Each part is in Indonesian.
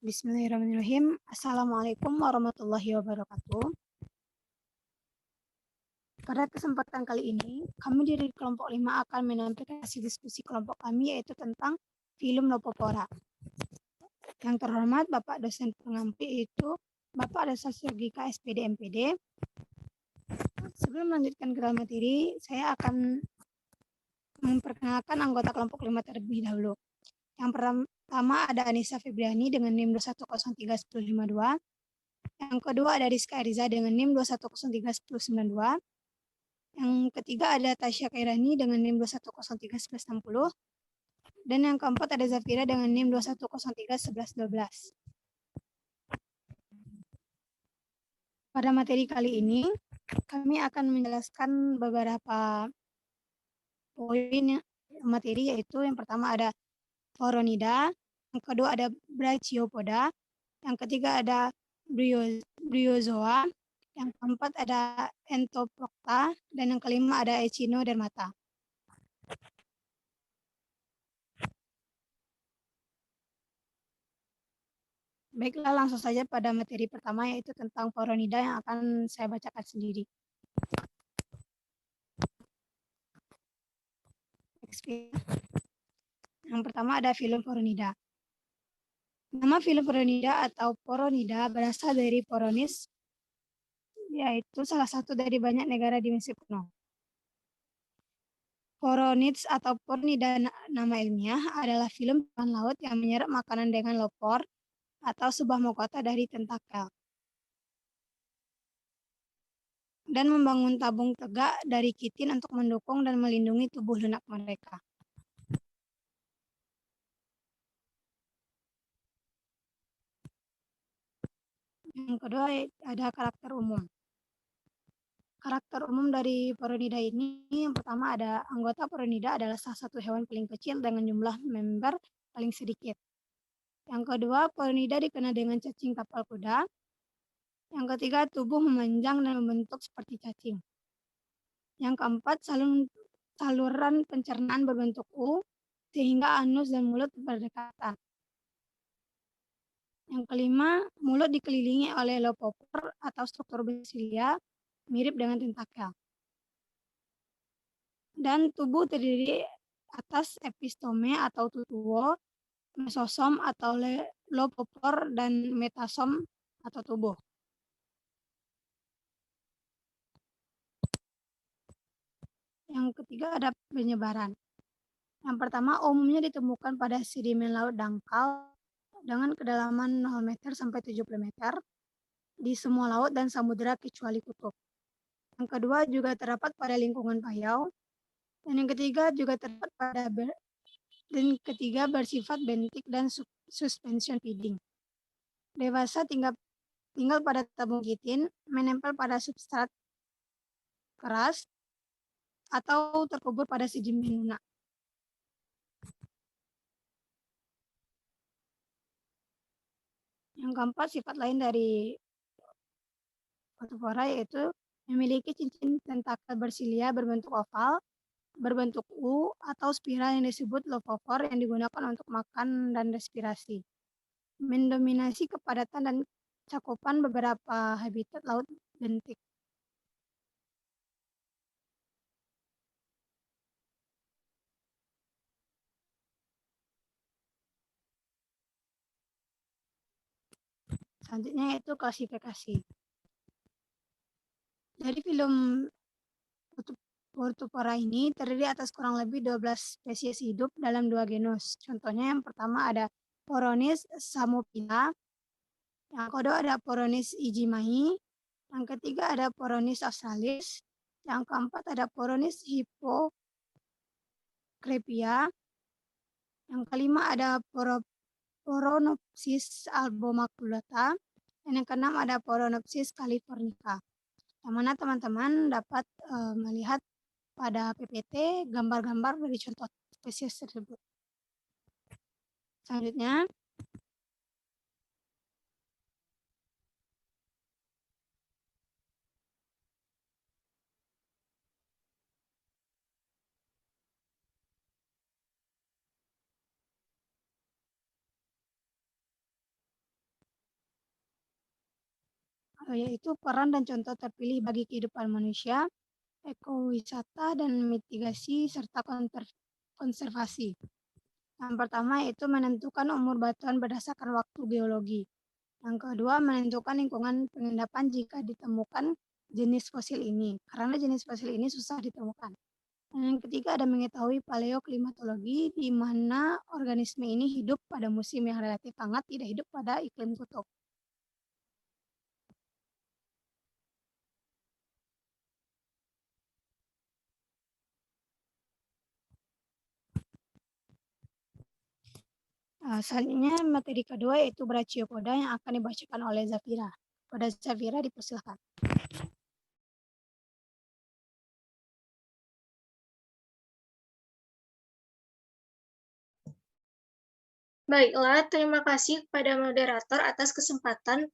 Bismillahirrahmanirrahim. Assalamualaikum warahmatullahi wabarakatuh. Pada kesempatan kali ini, kami dari kelompok 5 akan menampilkan hasil diskusi kelompok kami yaitu tentang film Lopopora. Yang terhormat Bapak dosen pengampu yaitu Bapak ada Sosiologika SPD MPD. Sebelum melanjutkan ke dalam materi, saya akan memperkenalkan anggota kelompok 5 terlebih dahulu. Yang pertama ada Anissa Febriani dengan NIM 2103152. Yang kedua ada Rizka Ariza dengan NIM 2103192. Yang ketiga ada Tasya Kairani dengan NIM 2103160. Dan yang keempat ada Zafira dengan NIM 210311112. Pada materi kali ini, kami akan menjelaskan beberapa poin materi, yaitu yang pertama ada Voronida, yang kedua ada Brachiopoda, yang ketiga ada Bryozoa, yang keempat ada Entoprocta, dan yang kelima ada Echinodermata. Baiklah, langsung saja pada materi pertama yaitu tentang Voronida yang akan saya bacakan sendiri. Yang pertama ada film Voronida. Nama film Voronida atau Poronida berasal dari Poronis, yaitu salah satu dari banyak negara di Mesir kuno. Poronids atau Poronida nama ilmiah adalah film hewan laut yang menyerap makanan dengan lopor atau sebuah mahkota dari tentakel dan membangun tabung tegak dari kitin untuk mendukung dan melindungi tubuh lunak mereka. Yang kedua ada karakter umum. Karakter umum dari Poronida ini, yang pertama ada anggota Poronida adalah salah satu hewan paling kecil dengan jumlah member paling sedikit. Yang kedua, Poronida dikenal dengan cacing tapal kuda. Yang ketiga, tubuh memanjang dan membentuk seperti cacing. Yang keempat, saluran pencernaan berbentuk U, sehingga anus dan mulut berdekatan. Yang kelima, mulut dikelilingi oleh lopopor atau struktur basilia mirip dengan tentakel. Dan tubuh terdiri atas epistome atau tutuo, mesosom atau lopopor, dan metasom atau tubuh. Yang ketiga ada penyebaran. Yang pertama, umumnya ditemukan pada sedimen laut dangkal dengan kedalaman 0 meter sampai 70 meter di semua laut dan samudera kecuali kutub. Yang kedua juga terdapat pada lingkungan payau. Dan yang ketiga juga terdapat bersifat bentik dan suspension feeding. Dewasa tinggal pada tabung kitin, menempel pada substrat keras atau terkubur pada sedimen lunak. Yang keempat, sifat lain dari Lopopora yaitu memiliki cincin tentakel bersilia berbentuk oval, berbentuk U, atau spiral yang disebut lopopor yang digunakan untuk makan dan respirasi. Mendominasi kepadatan dan cakupan beberapa habitat laut bentik. Selanjutnya yaitu klasifikasi. Dari film Lopopora ini terdiri atas kurang lebih 12 spesies hidup dalam 2 genus. Contohnya yang pertama ada Poronis samopina, yang kedua ada Poronis ijimai, yang ketiga ada Poronis australis, yang keempat ada Poronis hippocrepia, yang kelima ada Poronopsis albomaculata, dan yang keenam ada Poronopsis californica. Yang mana teman-teman dapat melihat pada PPT gambar-gambar dari contoh spesies tersebut. Selanjutnya, yaitu peran dan contoh terpilih bagi kehidupan manusia, ekowisata, dan mitigasi serta konservasi. Yang pertama yaitu menentukan umur batuan berdasarkan waktu geologi. Yang kedua, menentukan lingkungan pengendapan jika ditemukan jenis fosil ini, karena jenis fosil ini susah ditemukan. Dan yang ketiga, ada mengetahui paleoklimatologi, di mana organisme ini hidup pada musim yang relatif hangat, tidak hidup pada iklim kutub. Selanjutnya materi kedua yaitu Brachiopoda yang akan dibacakan oleh Zafira. Pada Zafira dipersilakan. Baiklah, terima kasih kepada moderator atas kesempatan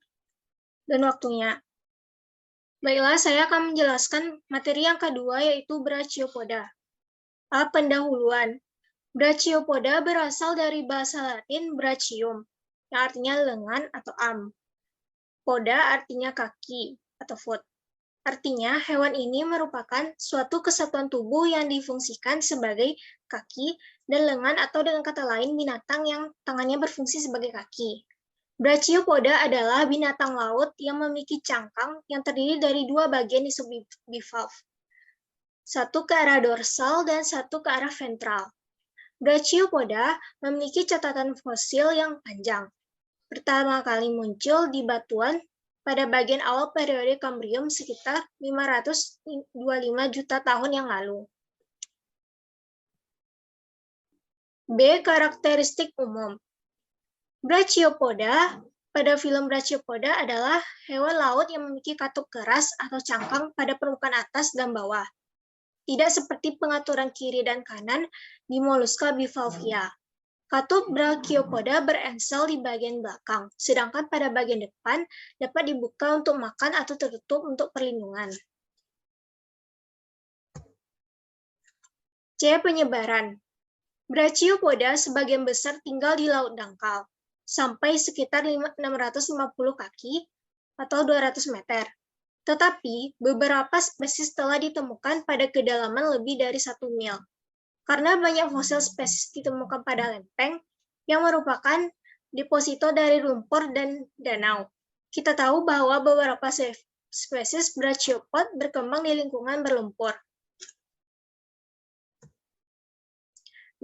dan waktunya. Baiklah, saya akan menjelaskan materi yang kedua yaitu Brachiopoda. Pendahuluan. Brachiopoda berasal dari bahasa Latin brachium, yang artinya lengan atau arm. Poda artinya kaki atau foot. Artinya, hewan ini merupakan suatu kesatuan tubuh yang difungsikan sebagai kaki dan lengan, atau dengan kata lain, binatang yang tangannya berfungsi sebagai kaki. Brachiopoda adalah binatang laut yang memiliki cangkang yang terdiri dari dua bagian di subbivalve, satu ke arah dorsal dan satu ke arah ventral. Brachiopoda memiliki catatan fosil yang panjang. Pertama kali muncul di batuan pada bagian awal periode Kambrium sekitar 525 juta tahun yang lalu. B. Karakteristik umum. Brachiopoda pada film Brachiopoda adalah hewan laut yang memiliki katup keras atau cangkang pada permukaan atas dan bawah. Tidak seperti pengaturan kiri dan kanan di Mollusca bivalvia. Katup Brachiopoda berensel di bagian belakang, sedangkan pada bagian depan dapat dibuka untuk makan atau tertutup untuk perlindungan. C. Penyebaran. Brachiopoda sebagian besar tinggal di laut dangkal, sampai sekitar 650 kaki atau 200 meter. Tetapi beberapa spesies telah ditemukan pada kedalaman lebih dari 1 mil. Karena banyak fosil spesies ditemukan pada lempeng yang merupakan deposito dari lumpur dan danau. Kita tahu bahwa beberapa spesies brachiopod berkembang di lingkungan berlumpur.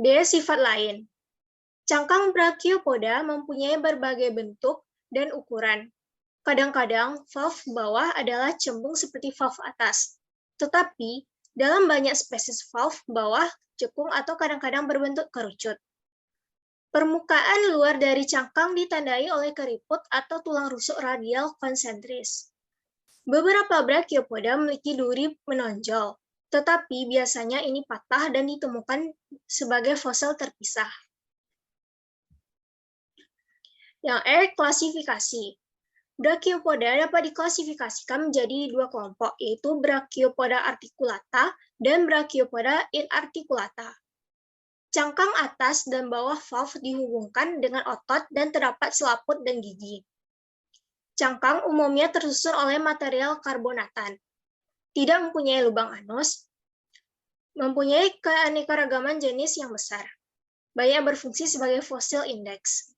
D. Sifat lain. Cangkang Brachiopoda mempunyai berbagai bentuk dan ukuran. Kadang-kadang valve bawah adalah cembung seperti valve atas. Tetapi dalam banyak spesies valve bawah cekung atau kadang-kadang berbentuk kerucut. Permukaan luar dari cangkang ditandai oleh keriput atau tulang rusuk radial konsentris. Beberapa Brachiopoda memiliki duri menonjol, tetapi biasanya ini patah dan ditemukan sebagai fosil terpisah. Yang E. Klasifikasi. Brachiopoda dapat diklasifikasikan menjadi dua kelompok, yaitu Brachiopoda articulata dan Brachiopoda inarticulata. Cangkang atas dan bawah valve dihubungkan dengan otot dan terdapat selaput dan gigi. Cangkang umumnya tersusun oleh material karbonatan. Tidak mempunyai lubang anus, mempunyai keanekaragaman jenis yang besar. Banyak berfungsi sebagai fosil indeks.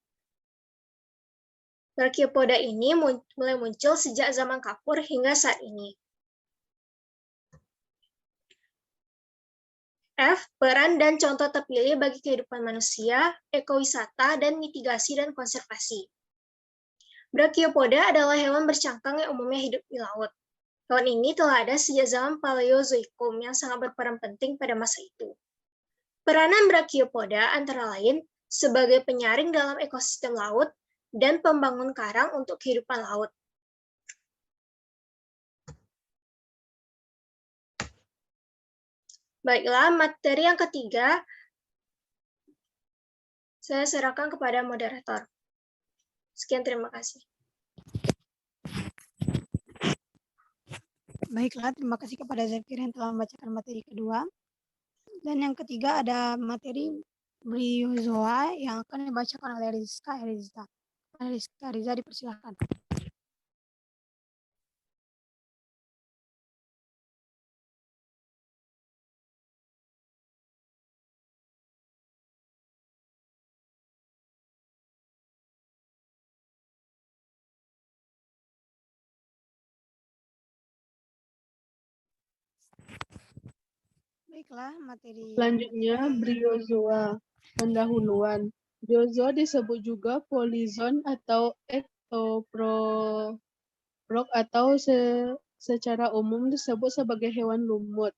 Brachiopoda ini mulai muncul sejak zaman kapur hingga saat ini. F. Peran dan contoh terpilih bagi kehidupan manusia, ekowisata, dan mitigasi dan konservasi. Brachiopoda adalah hewan bercangkang yang umumnya hidup di laut. Hewan ini telah ada sejak zaman Paleozoikum yang sangat berperan penting pada masa itu. Peranan Brachiopoda antara lain sebagai penyaring dalam ekosistem laut dan pembangun karang untuk kehidupan laut. Baiklah, materi yang ketiga saya serahkan kepada moderator. Sekian, terima kasih. Baiklah, terima kasih kepada Zafira yang telah membacakan materi kedua. Dan yang ketiga ada materi Briozoa yang akan dibacakan oleh Rizka Riza. Rizka Riza dipersilakan. Baiklah, materi Selanjutnya, briozoa. Pendahuluan. Briozoa disebut juga polyzoon atau ectoprog atau secara umum disebut sebagai hewan lumut.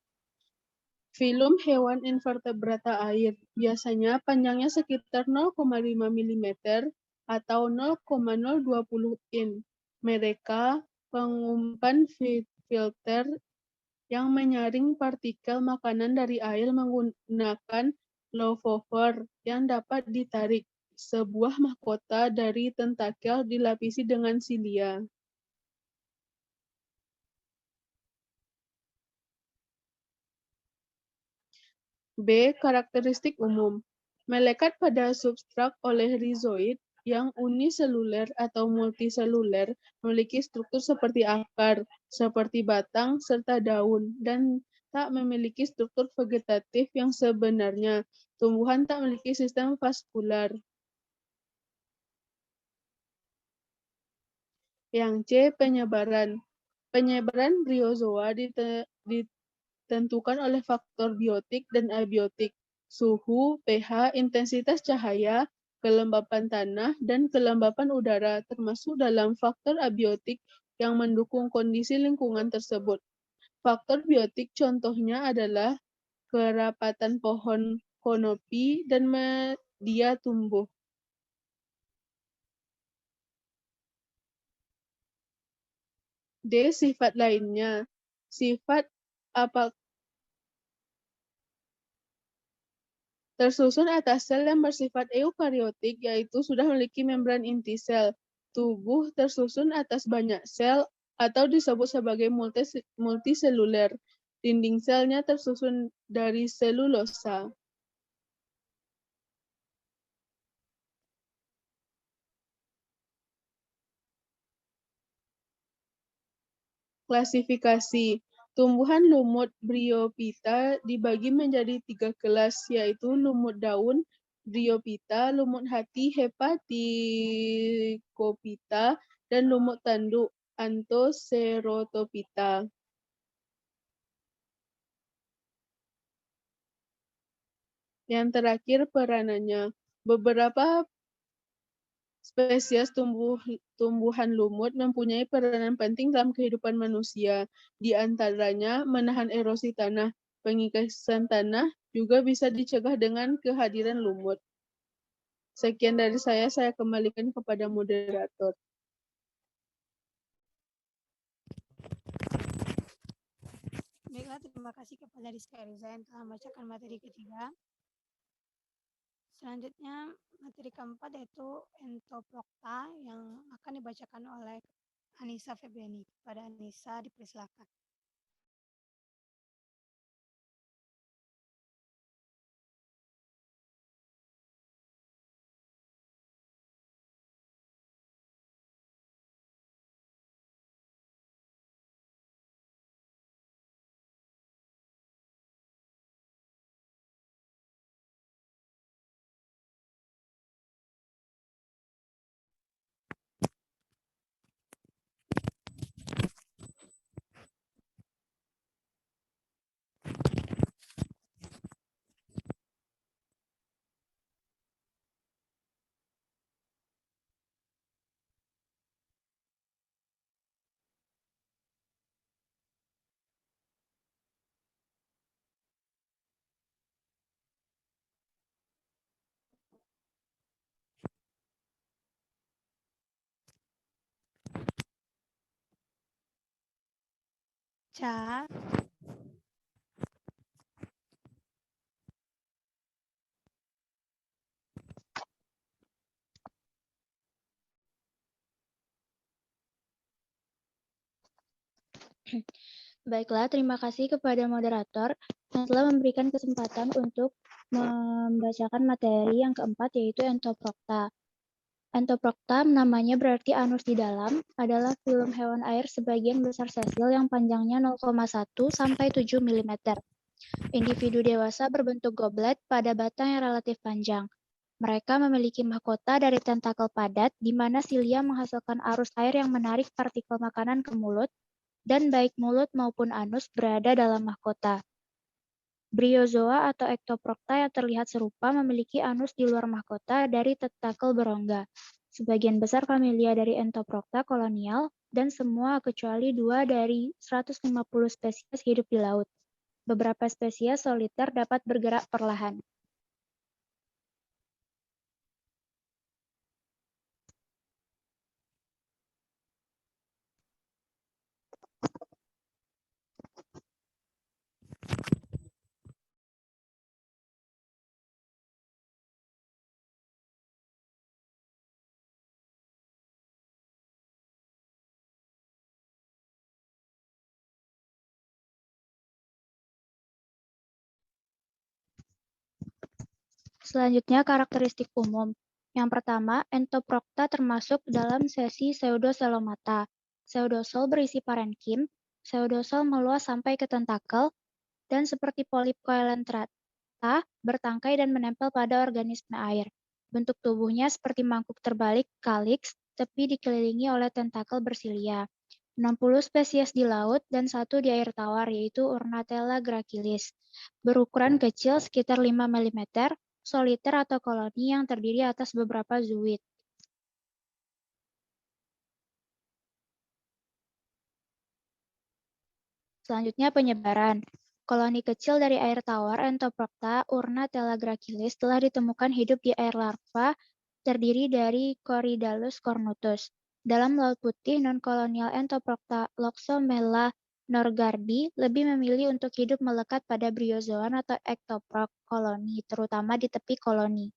Filum hewan invertebrata air, biasanya panjangnya sekitar 0,5 mm atau 0,020 in. Mereka pengumpan filter yang menyaring partikel makanan dari air menggunakan lovover yang dapat ditarik. Sebuah mahkota dari tentakel dilapisi dengan silia. B. Karakteristik umum. Melekat pada substrat oleh rizoid yang uniseluler atau multiseluler memiliki struktur seperti akar, seperti batang, serta daun, dan tak memiliki struktur vegetatif yang sebenarnya. Tumbuhan tak memiliki sistem vaskular. Yang C. Penyebaran. Penyebaran briozoa ditentukan oleh faktor biotik dan abiotik, suhu, pH, intensitas cahaya, kelembapan tanah, dan kelembapan udara, termasuk dalam faktor abiotik yang mendukung kondisi lingkungan tersebut. Faktor biotik contohnya adalah kerapatan pohon konopi dan media tumbuh. D. Sifat lainnya. Sifat apa tersusun atas sel yang bersifat eukariotik, yaitu sudah memiliki membran inti sel. Tubuh tersusun atas banyak sel atau disebut sebagai multiseluler. Dinding selnya tersusun dari selulosa. Klasifikasi. Tumbuhan lumut Bryophyta dibagi menjadi 3 kelas, yaitu lumut daun, Bryophyta, lumut hati, Hepaticophyta, dan lumut tanduk, Anthoceratophyta. Yang terakhir peranannya. Beberapa spesies tumbuhan lumut mempunyai peranan penting dalam kehidupan manusia. Di antaranya menahan erosi tanah, pengikisan tanah juga bisa dicegah dengan kehadiran lumut. Sekian dari saya kembalikan kepada moderator. Baiklah, terima kasih kepada Rizka Eliza yang telah membacakan materi ketiga. Selanjutnya, materi keempat yaitu Entoprocta yang akan dibacakan oleh Anissa Febriani. Kepada Anissa dipersilakan. Ca. Baiklah, terima kasih kepada moderator yang telah memberikan kesempatan untuk membacakan materi yang keempat, yaitu Entoprocta. Entoprocta, namanya berarti anus di dalam, adalah filum hewan air sebagian besar sesil yang panjangnya 0,1 sampai 7 mm. Individu dewasa berbentuk goblet pada batang yang relatif panjang. Mereka memiliki mahkota dari tentakel padat, di mana silia menghasilkan arus air yang menarik partikel makanan ke mulut, dan baik mulut maupun anus berada dalam mahkota. Briozoa atau Ectoprocta yang terlihat serupa memiliki anus di luar mahkota dari tentakel berongga. Sebagian besar familia dari Entoprocta kolonial dan semua kecuali 2 dari 150 spesies hidup di laut. Beberapa spesies soliter dapat bergerak perlahan. Selanjutnya, karakteristik umum. Yang pertama, Entoprocta termasuk dalam sesi Pseudocelomata. Pseudosol berisi parenkim, pseudosol meluas sampai ke tentakel, dan seperti polip Coelenterata, bertangkai dan menempel pada organisme air. Bentuk tubuhnya seperti mangkuk terbalik calyx, tepi dikelilingi oleh tentakel bersilia. 60 spesies di laut dan 1 di air tawar, yaitu Ornatella gracilis. Berukuran kecil sekitar 5 mm, soliter atau koloni yang terdiri atas beberapa zooid. Selanjutnya penyebaran. Koloni kecil dari air tawar Entoprocta Ornatella gracilis telah ditemukan hidup di air larva terdiri dari Corydalus cornutus. Dalam Laut Putih, non-kolonial Entoprocta Loxomela norgardi lebih memilih untuk hidup melekat pada briozoan atau ectoproc koloni, terutama di tepi koloni.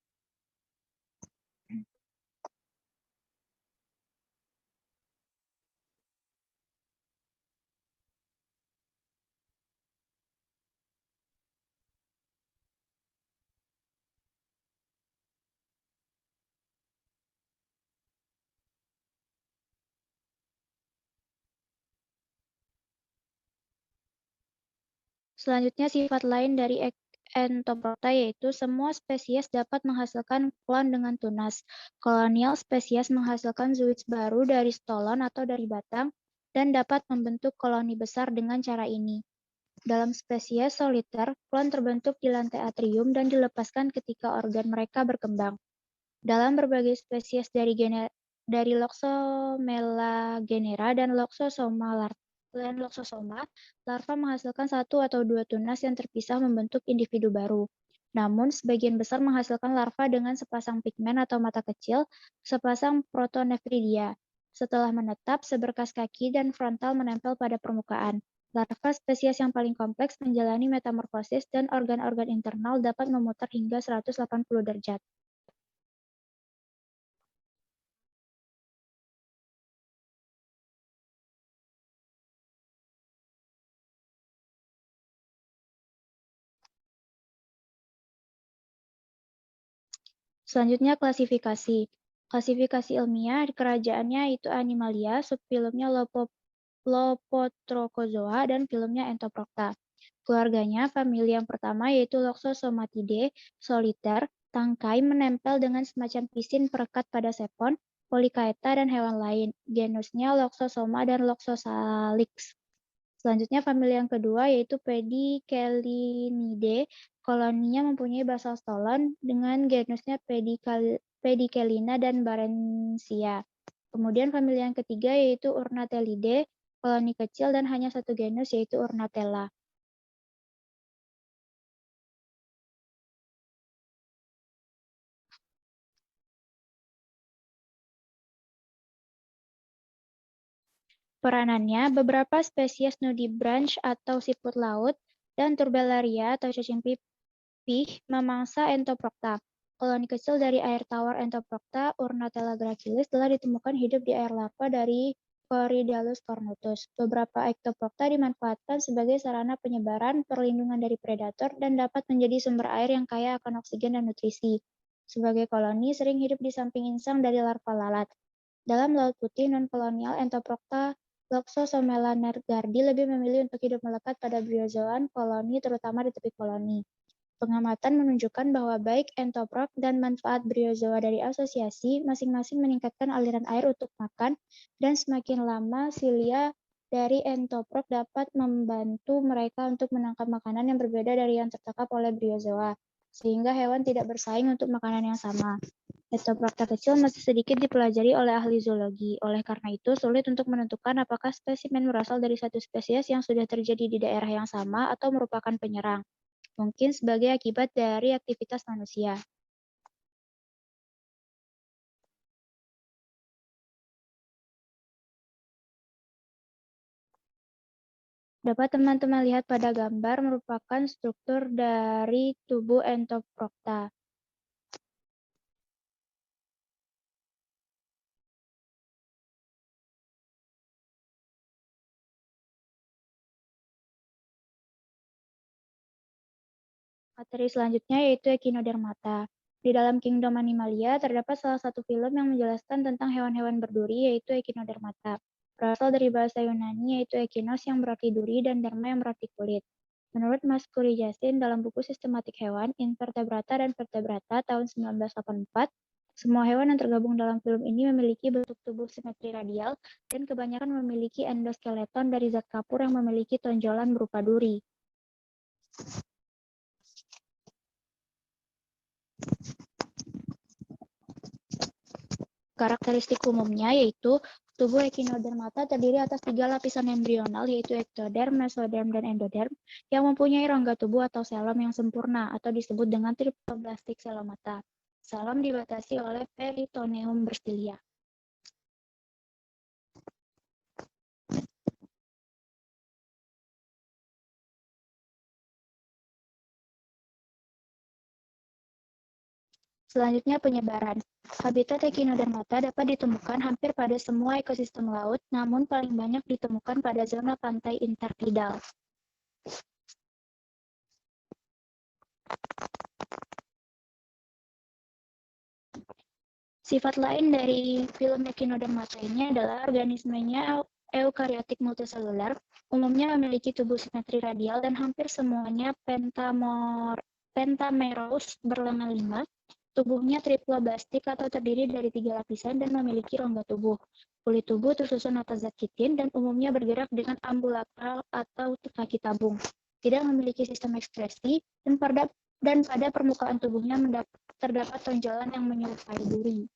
Selanjutnya, sifat lain dari Entoprocta yaitu semua spesies dapat menghasilkan klon dengan tunas. Kolonial spesies menghasilkan zooids baru dari stolon atau dari batang dan dapat membentuk koloni besar dengan cara ini. Dalam spesies soliter, klon terbentuk di lantai atrium dan dilepaskan ketika organ mereka berkembang. Dalam berbagai spesies dari Loxomela genera dan Loxosoma, larva menghasilkan 1 atau 2 tunas yang terpisah membentuk individu baru. Namun, sebagian besar menghasilkan larva dengan sepasang pigmen atau mata kecil, sepasang protonefridia. Setelah menetap, seberkas kaki dan frontal menempel pada permukaan. Larva spesies yang paling kompleks menjalani metamorfosis dan organ-organ internal dapat memutar hingga 180 derajat. Selanjutnya klasifikasi. Klasifikasi ilmiah kerajaannya itu Animalia, subfilumnya Lopotrochozoa, dan filumnya Entoprocta. Keluarganya, famili yang pertama yaitu Loxosomatidae, soliter, tangkai menempel dengan semacam pisin perekat pada sepon, Polychaeta, dan hewan lain. Genusnya Loxosoma dan Loxosalix. Selanjutnya famili yang kedua yaitu Pedicellinidae. Koloninya mempunyai basal stolon dengan genusnya Pedicellina dan Barensia. Kemudian famili yang ketiga yaitu Ornatellidae. Koloni kecil dan hanya 1 genus yaitu Ornatella. Peranannya, beberapa spesies nudibranch atau siput laut dan Turbellaria atau cacing pipih memangsa Entoprocta. Koloni kecil dari air tawar Entoprocta Ornatella gracilis telah ditemukan hidup di air larva dari Corydalus cornutus. Beberapa Ectoprocta dimanfaatkan sebagai sarana penyebaran, perlindungan dari predator, dan dapat menjadi sumber air yang kaya akan oksigen dan nutrisi. Sebagai koloni, sering hidup di samping insang dari larva lalat. Dalam Laut Putih, non-kolonial Entoprocta Loxosomela norgardi lebih memilih untuk hidup melekat pada briozoan koloni, terutama di tepi koloni. Pengamatan menunjukkan bahwa baik entoproc dan manfaat briozoa dari asosiasi masing-masing meningkatkan aliran air untuk makan, dan semakin lama silia dari entoprok dapat membantu mereka untuk menangkap makanan yang berbeda dari yang tertangkap oleh briozoa, sehingga hewan tidak bersaing untuk makanan yang sama. Entoprokta kecil masih sedikit dipelajari oleh ahli zoologi. Oleh karena itu, sulit untuk menentukan apakah spesimen berasal dari satu spesies yang sudah terjadi di daerah yang sama atau merupakan penyerang. Mungkin sebagai akibat dari aktivitas manusia. Dapat teman-teman lihat pada gambar merupakan struktur dari tubuh Entoprocta. Materi selanjutnya yaitu Echinodermata. Di dalam kingdom Animalia terdapat salah satu film yang menjelaskan tentang hewan-hewan berduri yaitu Echinodermata. Berasal dari bahasa Yunani yaitu echinos yang berarti duri dan derma yang berarti kulit. Menurut Mas Kurijasin dalam buku Sistematik Hewan, Invertebrata dan Vertebrata tahun 1984, semua hewan yang tergabung dalam film ini memiliki bentuk tubuh simetri radial dan kebanyakan memiliki endoskeleton dari zat kapur yang memiliki tonjolan berupa duri. Karakteristik umumnya yaitu tubuh Echinodermata terdiri atas 3 lapisan embrional yaitu ektoderm, mesoderm, dan endoderm yang mempunyai rongga tubuh atau selom yang sempurna atau disebut dengan triploblastik selomata. Selom dibatasi oleh peritoneum bersilia. Selanjutnya penyebaran. Habitat Echinodermata dapat ditemukan hampir pada semua ekosistem laut, namun paling banyak ditemukan pada zona pantai intertidal. Sifat lain dari film Echinodermata ini adalah organismenya eukariotik multiselular, umumnya memiliki tubuh simetri radial dan hampir semuanya pentamerous berlengan 5. Tubuhnya triploblastik atau terdiri dari 3 lapisan dan memiliki rongga tubuh. Kulit tubuh tersusun atas zat kitin dan umumnya bergerak dengan ambulakral atau kaki tabung. Tidak memiliki sistem ekskresi dan pada permukaan tubuhnya terdapat tonjolan yang menyerupai duri.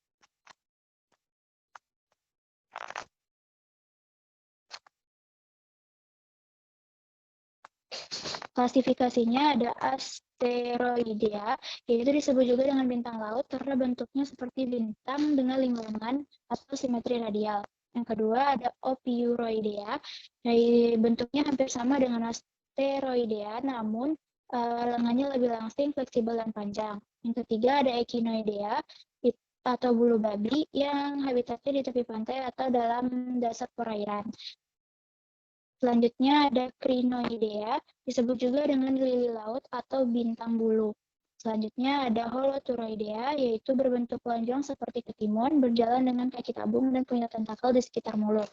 Klasifikasinya ada asteroidea, yaitu disebut juga dengan bintang laut karena bentuknya seperti bintang dengan lingkaran atau simetri radial. Yang kedua ada Ophiuroidea, bentuknya hampir sama dengan asteroidea, namun lengannya lebih langsing, fleksibel, dan panjang. Yang ketiga ada Echinoidea, atau bulu babi yang habitatnya di tepi pantai atau dalam dasar perairan. Selanjutnya ada Crinoidea, disebut juga dengan lili laut atau bintang bulu. Selanjutnya ada Holoturoidea, yaitu berbentuk lonjong seperti ketimun, berjalan dengan kaki tabung dan punya tentakel di sekitar mulut.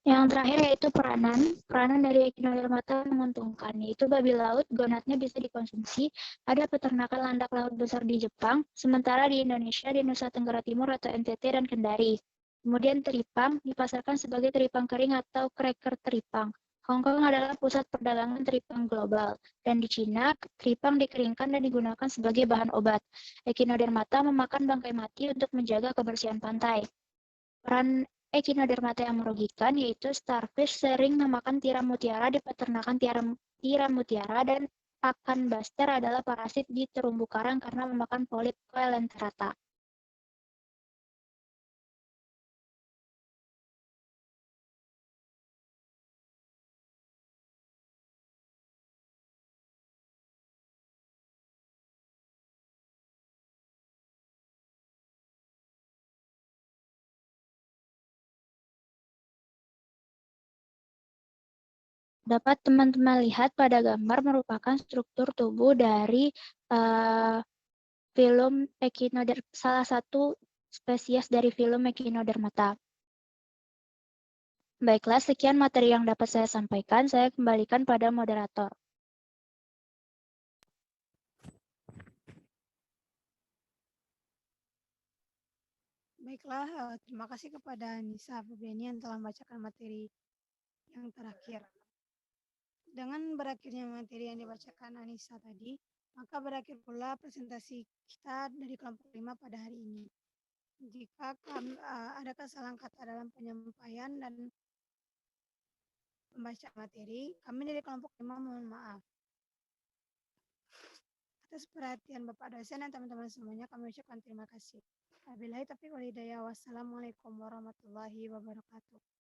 Yang terakhir yaitu peranan. Peranan dari Echinodermata menguntungkan, yaitu babi laut, gonadnya bisa dikonsumsi. Ada peternakan landak laut besar di Jepang, sementara di Indonesia, di Nusa Tenggara Timur atau NTT dan Kendari. Kemudian teripang dipasarkan sebagai teripang kering atau cracker teripang. Hong Kong adalah pusat perdagangan teripang global, dan di Cina, teripang dikeringkan dan digunakan sebagai bahan obat. Echinodermata memakan bangkai mati untuk menjaga kebersihan pantai. Peran Echinodermata yang merugikan yaitu starfish sering memakan tiram mutiara di peternakan tiram mutiara dan pakan baster adalah parasit di terumbu karang karena memakan polip Coelenterata. Dapat teman-teman lihat pada gambar merupakan struktur tubuh dari film salah satu spesies dari film Echinodermata. Baiklah, sekian materi yang dapat saya sampaikan. Saya kembalikan pada moderator. Baiklah, terima kasih kepada Nisa Febriani yang telah membacakan materi yang terakhir. Dengan berakhirnya materi yang dibacakan Anissa tadi, maka berakhir pula presentasi kita dari kelompok 5 pada hari ini. Jika ada kesalahan kata dalam penyampaian dan pembacaan materi, kami dari kelompok 5 mohon maaf. Atas perhatian Bapak dosen dan teman-teman semuanya, kami ucapkan terima kasih. Wabillahi taufiq wal hidayah. Wassalamualaikum warahmatullahi wabarakatuh.